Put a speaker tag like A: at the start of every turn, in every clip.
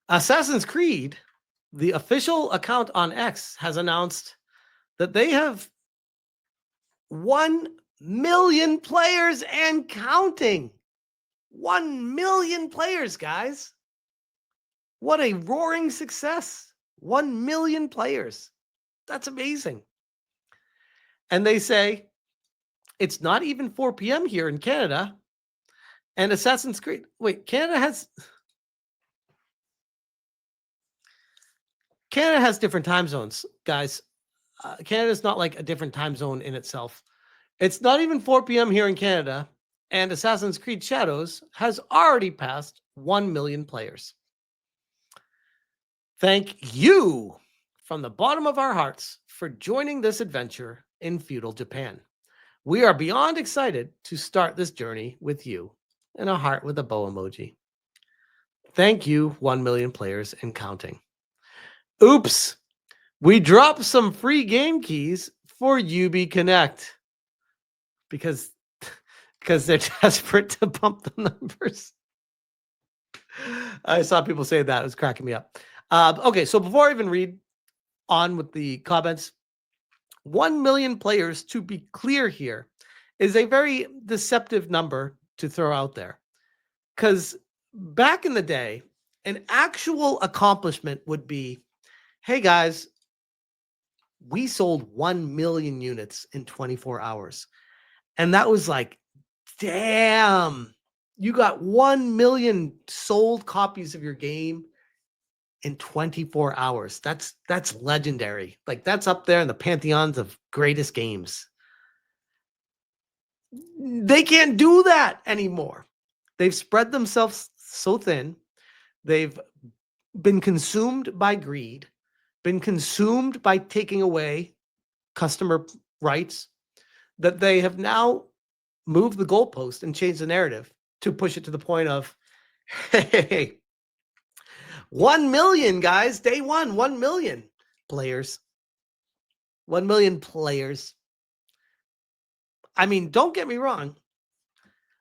A: Assassin's Creed, the official account on X, has announced that they have 1 million players and counting. 1 million players, guys. What a roaring success. 1 million players. That's amazing. And they say it's not even 4 p.m. here in Canada. And Assassin's Creed, wait, Canada has different time zones, guys. Canada's not like a different time zone in itself. It's not even 4 p.m. here in Canada, and Assassin's Creed Shadows has already passed 1 million players. Thank you from the bottom of our hearts for joining this adventure in feudal Japan. We are beyond excited to start this journey with you, and a heart with a bow emoji. Thank you, 1 million players and counting. Oops, we dropped some free game keys for Ubi Connect because they're desperate to bump the numbers. I saw people say that. It was cracking me up. Okay, so before I even read on with the comments, 1 million players, to be clear here, is a very deceptive number to throw out there. Because back in the day, an actual accomplishment would be, hey guys, we sold 1 million units in 24 hours. And that was like, damn, you got 1 million sold copies of your game in 24 hours. That's legendary. Like, that's up there in the pantheons of greatest games. They can't do that anymore. They've spread themselves so thin. They've been consumed by greed, been consumed by taking away customer rights, that they have now moved the goalpost and changed the narrative to push it to the point of, hey, 1 million, guys, day one, 1 million players. 1 million players. I mean, don't get me wrong.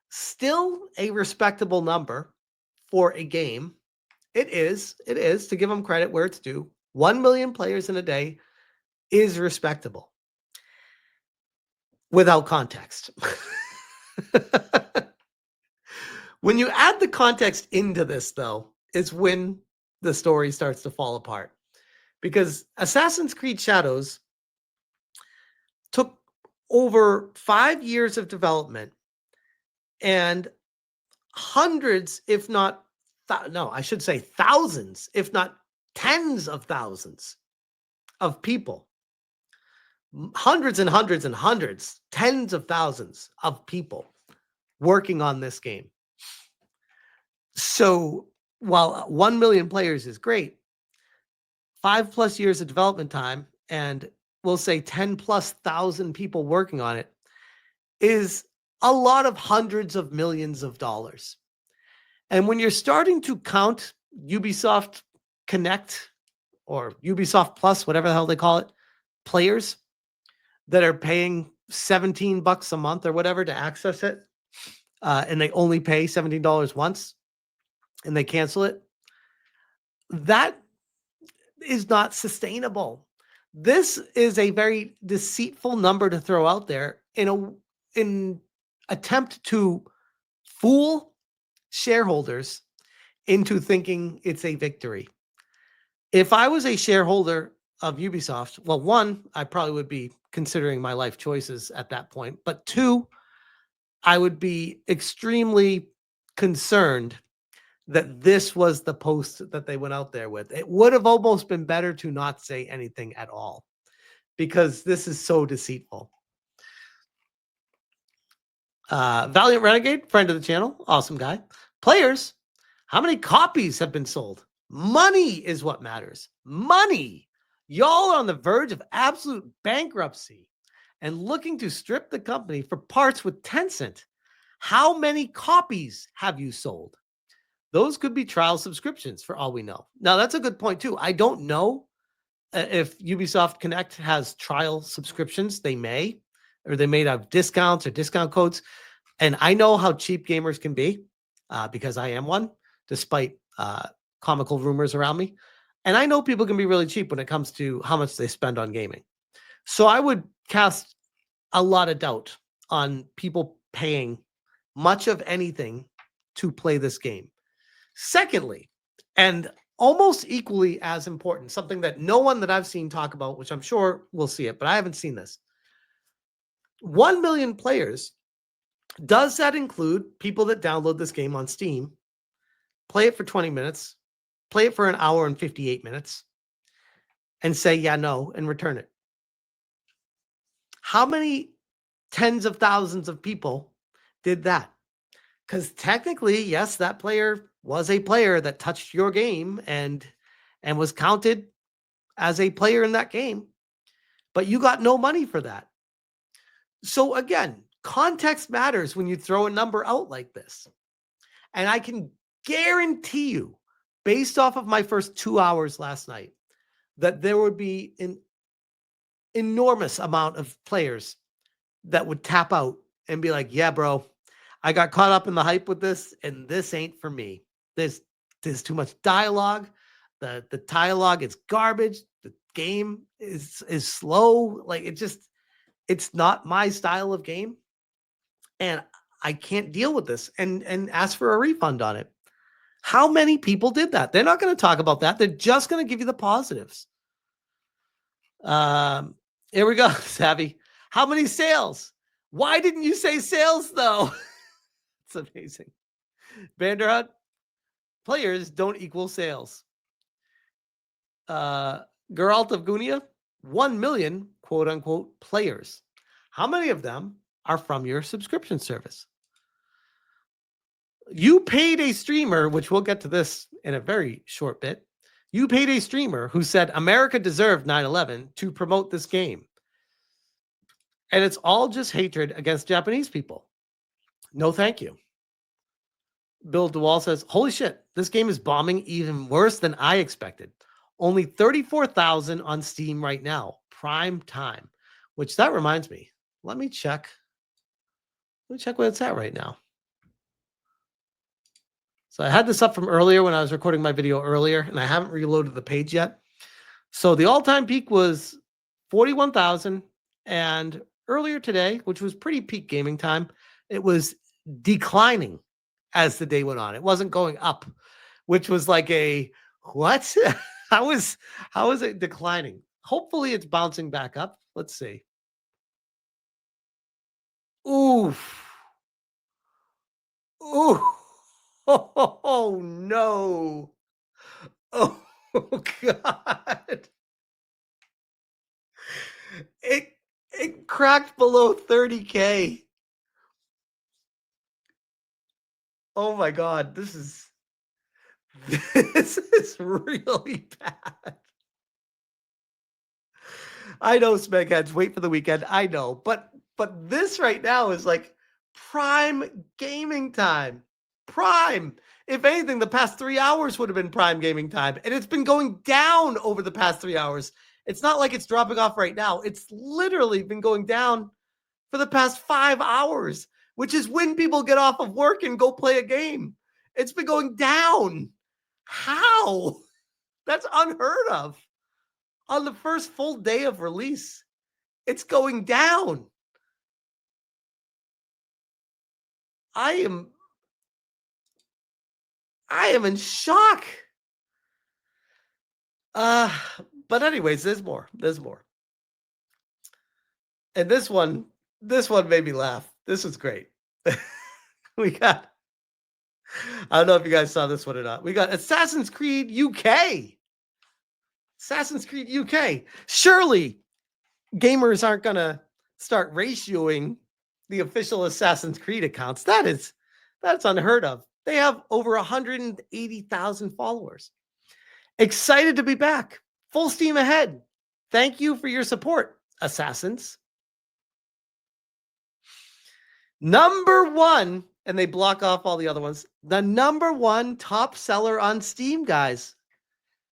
A: Still a respectable number for a game. It is, to give them credit where it's due. 1 million players in a day is respectable. Without context. When you add the context into this, though, is when the story starts to fall apart. Because Assassin's Creed Shadows took over 5 years of development and hundreds, if not, thousands, if not tens of thousands of people. Hundreds and hundreds and hundreds, tens of thousands of people working on this game. So while 1 million players is great, 5+ years of development time, and we'll say 10,000+ people working on it, is a lot of hundreds of millions of dollars. And when you're starting to count Ubisoft Connect or Ubisoft Plus, whatever the hell they call it, players that are paying $17 a month or whatever to access it, and they only pay $17 once, and they cancel it, that is not sustainable. This is a very deceitful number to throw out there in attempt to fool shareholders into thinking it's a victory. If I was a shareholder of Ubisoft, well, one, I probably would be considering my life choices at that point, but two, I would be extremely concerned that this was the post that they went out there with. It would have almost been better to not say anything at all, because this is so deceitful. Valiant Renegade, friend of the channel, awesome guy. Players, how many copies have been sold? Money is what matters. Money. Y'all are on the verge of absolute bankruptcy and looking to strip the company for parts with Tencent. How many copies have you sold? Those could be trial subscriptions for all we know. Now, that's a good point too. I don't know if Ubisoft Connect has trial subscriptions. They may, or they may have discounts or discount codes. And I know how cheap gamers can be because I am one, despite comical rumors around me. And I know people can be really cheap when it comes to how much they spend on gaming. So I would cast a lot of doubt on people paying much of anything to play this game. Secondly, and almost equally as important, something that no one that I've seen talk about, which I'm sure we'll see it, but I haven't seen this. 1 million players. Does that include people that download this game on Steam, play it for 20 minutes, play it for an hour and 58 minutes, and say, yeah, no, and return it? How many tens of thousands of people did that? Because technically, yes, that player was a player that touched your game and was counted as a player in that game, but you got no money for that. So again, context matters when you throw a number out like this. And I can guarantee you, based off of my first 2 hours last night, that there would be an enormous amount of players that would tap out and be like, yeah, bro, I got caught up in the hype with this, and this ain't for me. There's too much dialogue. The dialogue is garbage. The game is slow. Like, it's not my style of game. And I can't deal with this, and ask for a refund on it. How many people did that? They're not going to talk about that. They're just going to give you the positives. Here we go, Savvy. How many sales? Why didn't you say sales, though? It's amazing. Vanderhunt, players don't equal sales. Geralt of Gunia, 1 million, quote unquote, players. How many of them are from your subscription service? You paid a streamer, which we'll get to this in a very short bit. You paid a streamer who said America deserved 9/11 to promote this game. And it's all just hatred against Japanese people. No, thank you. Bill DeWall says, holy shit, this game is bombing even worse than I expected. Only 34,000 on Steam right now. Prime time. Which, that reminds me. Let me check. Let me check where it's at right now. So I had this up from earlier when I was recording my video earlier, and I haven't reloaded the page yet. So the all-time peak was 41,000. And earlier today, which was pretty peak gaming time, it was declining as the day went on. It wasn't going up, which was like a, what? How is it declining? Hopefully it's bouncing back up. Let's see. Oof. Ooh. Oh, no. Oh, God. It cracked below 30K. Oh my God, this is really bad. I know, Smegheads, wait for the weekend. I know, but this right now is like prime gaming time. Prime. If anything, the past 3 hours would have been prime gaming time, and it's been going down over the past 3 hours. It's not like it's dropping off right now. It's literally been going down for the past 5 hours, which is when people get off of work and go play a game. It's been going down. How? That's unheard of. On the first full day of release, it's going down. I am in shock. But anyways, there's more. There's more. And this one made me laugh. This was great. We got, I don't know if you guys saw this one or not. We got Assassin's Creed UK. Assassin's Creed UK. Surely gamers aren't going to start ratioing the official Assassin's Creed accounts. That's unheard of. They have over 180,000 followers. Excited to be back. Full steam ahead. Thank you for your support, Assassins. Number one, and they block off all the other ones, the number one top seller on Steam, guys.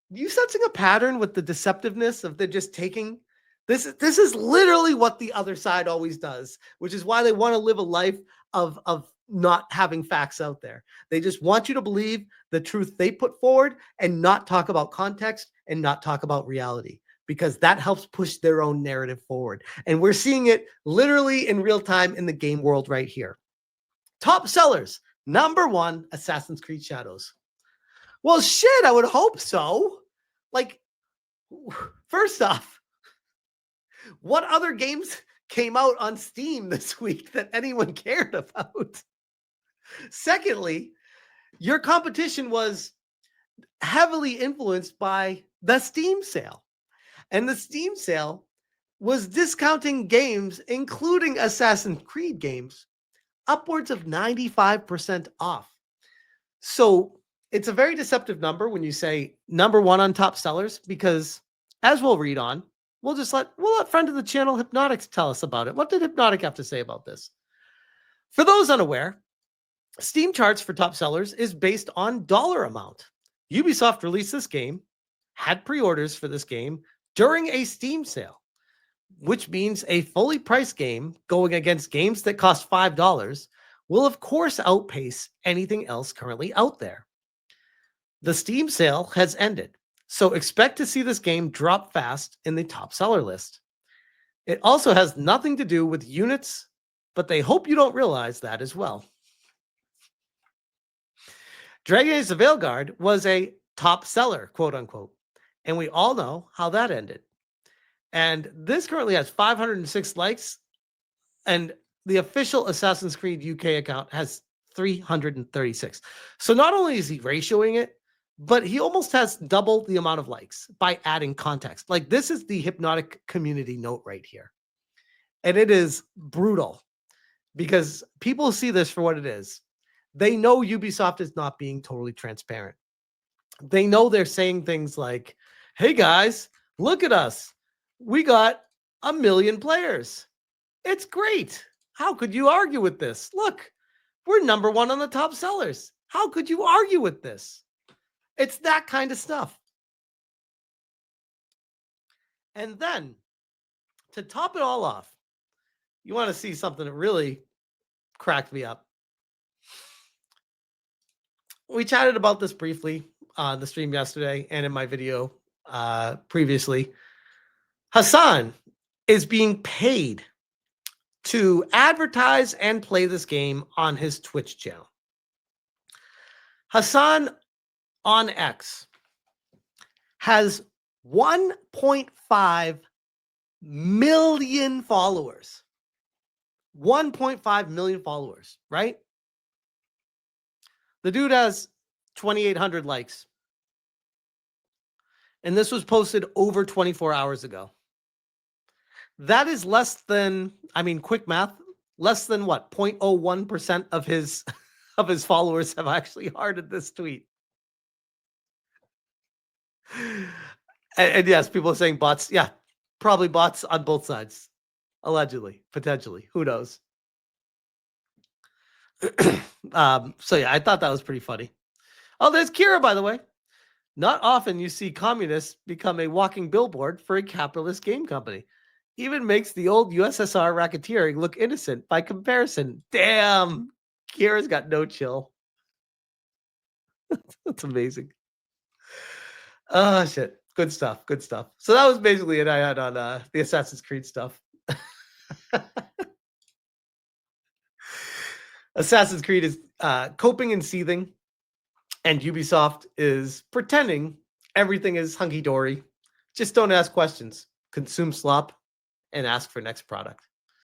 A: You sensing a pattern with the deceptiveness of they're just taking this is literally what the other side always does, which is why they want to live a life of not having facts out there. They just want you to believe the truth they put forward and not talk about context and not talk about reality, because that helps push their own narrative forward. And we're seeing it literally in real time in the game world right here. Top sellers, number 1, Assassin's Creed Shadows. Well, shit, I would hope so. Like, first off, what other games came out on Steam this week that anyone cared about? Secondly, your competition was heavily influenced by the Steam sale. And the Steam sale was discounting games, including Assassin's Creed games, upwards of 95% off. So it's a very deceptive number when you say number 1 on top sellers, because as we'll read on, we'll let friend of the channel Hypnotic tell us about it. What did Hypnotic have to say about this? For those unaware, Steam charts for top sellers is based on dollar amount. Ubisoft released this game, had pre-orders for this game during a Steam sale, which means a fully priced game going against games that cost $5 will of course outpace anything else currently out there. The Steam sale has ended, so expect to see this game drop fast in the top seller list. It also has nothing to do with units, but they hope you don't realize that as well. Dragon Age the Veilguard was a top seller, quote unquote, and we all know how that ended. And this currently has 506 likes, and the official Assassin's Creed UK account has 336. So not only is he ratioing it, but he almost has double the amount of likes by adding context. Like, this is the Hypnotic community note right here. And it is brutal because people see this for what it is. They know Ubisoft is not being totally transparent. They know they're saying things like, hey guys, look at us. We got 1 million players. It's great. How could you argue with this? Look, we're number 1 on the top sellers. How could you argue with this? It's that kind of stuff. And then, to top it all off, you want to see something that really cracked me up. We chatted about this briefly on the stream yesterday and in my video previously. Hassan is being paid to advertise and play this game on his Twitch channel. Hassan on X has 1.5 million followers. 1.5 million followers, right? The dude has 2,800 likes. And this was posted over 24 hours ago. That is less than, quick math, less than what? 0.01% of his followers have actually hearted this tweet. And yes, people are saying bots. Yeah, probably bots on both sides. Allegedly, potentially. Who knows? So yeah, I thought that was pretty funny. Oh, there's Kira, by the way. Not often you see communists become a walking billboard for a capitalist game company. Even makes the old USSR racketeering look innocent by comparison. Damn, Kira's got no chill. That's amazing. Oh, shit. Good stuff. Good stuff. So that was basically it I had on the Assassin's Creed stuff. Assassin's Creed is coping and seething, and Ubisoft is pretending everything is hunky-dory. Just don't ask questions. Consume slop and ask for next product.